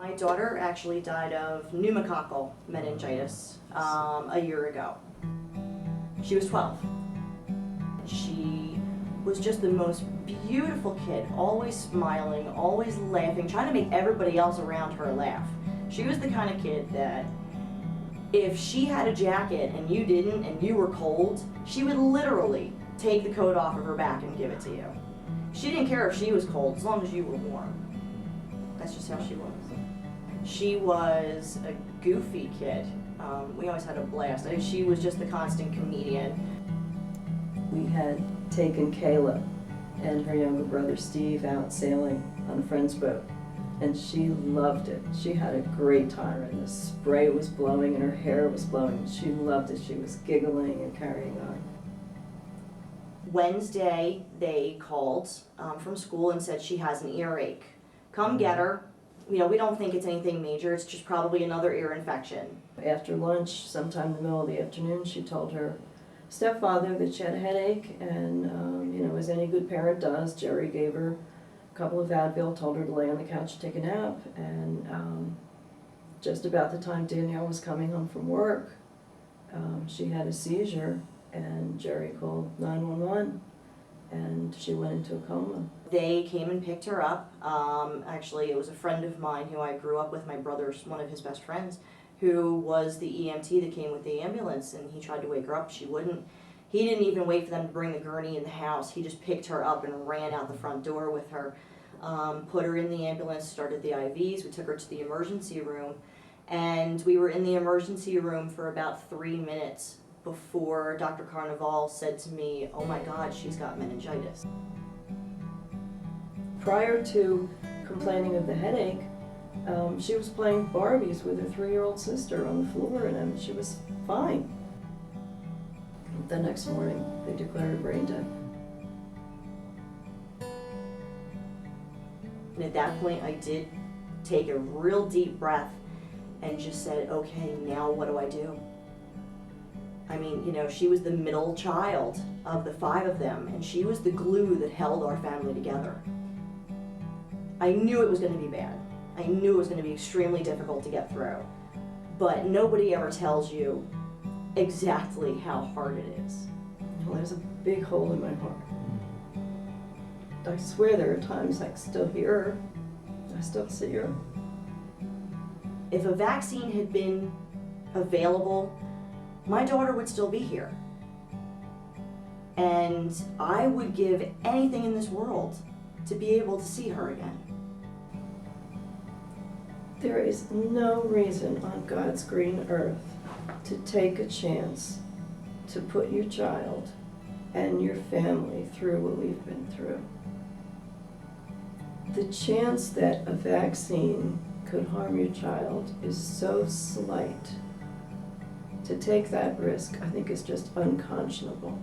My daughter actually died of pneumococcal meningitis a year ago. She was 12. She was just the most beautiful kid, always smiling, always laughing, trying to make everybody else around her laugh. She was the kind of kid that if she had a jacket and you didn't and you were cold, she would literally take the coat off of her back and give it to you. She didn't care if she was cold as long as you were warm. That's just how she was. She was a goofy kid. We always had a blast. She was just the constant comedian. We had taken Kaela and her younger brother Steve out sailing on a friend's boat, and she loved it. She had a great time, and the spray was blowing and her hair was blowing. She loved it. She was giggling and carrying on. Wednesday, they called from school and said she has an earache. Come get her. You know, we don't think it's anything major. It's just probably another ear infection. After lunch, sometime in the middle of the afternoon, she told her stepfather that she had a headache, and as any good parent does, Jerry gave her a couple of Advil, told her to lay on the couch and take a nap, and just about the time Danielle was coming home from work, she had a seizure, and Jerry called 911, and she went into a coma. They came and picked her up. Actually, it was a friend of mine who I grew up with, my brother's, one of his best friends, who was the EMT that came with the ambulance, and he tried to wake her up. She wouldn't. He didn't even wait for them to bring the gurney in the house. He just picked her up and ran out the front door with her, put her in the ambulance, started the IVs. We took her to the emergency room, and we were in the emergency room for about 3 minutes before Dr. Carnival said to me, "Oh my God, she's got meningitis." Prior to complaining of the headache, she was playing Barbies with her 3-year-old sister on the floor, and she was fine. The next morning, they declared her brain dead. And at that point, I did take a real deep breath and just said, okay, now what do I do? I mean, she was the middle child of the 5 of them, and she was the glue that held our family together. I knew it was going to be bad. I knew it was going to be extremely difficult to get through. But nobody ever tells you exactly how hard it is. Well, there's a big hole in my heart. I swear there are times I still hear her. I still see her. If a vaccine had been available, my daughter would still be here. And I would give anything in this world to be able to see her again. There is no reason on God's green earth to take a chance to put your child and your family through what we've been through. The chance that a vaccine could harm your child is so slight. To take that risk, I think, is just unconscionable.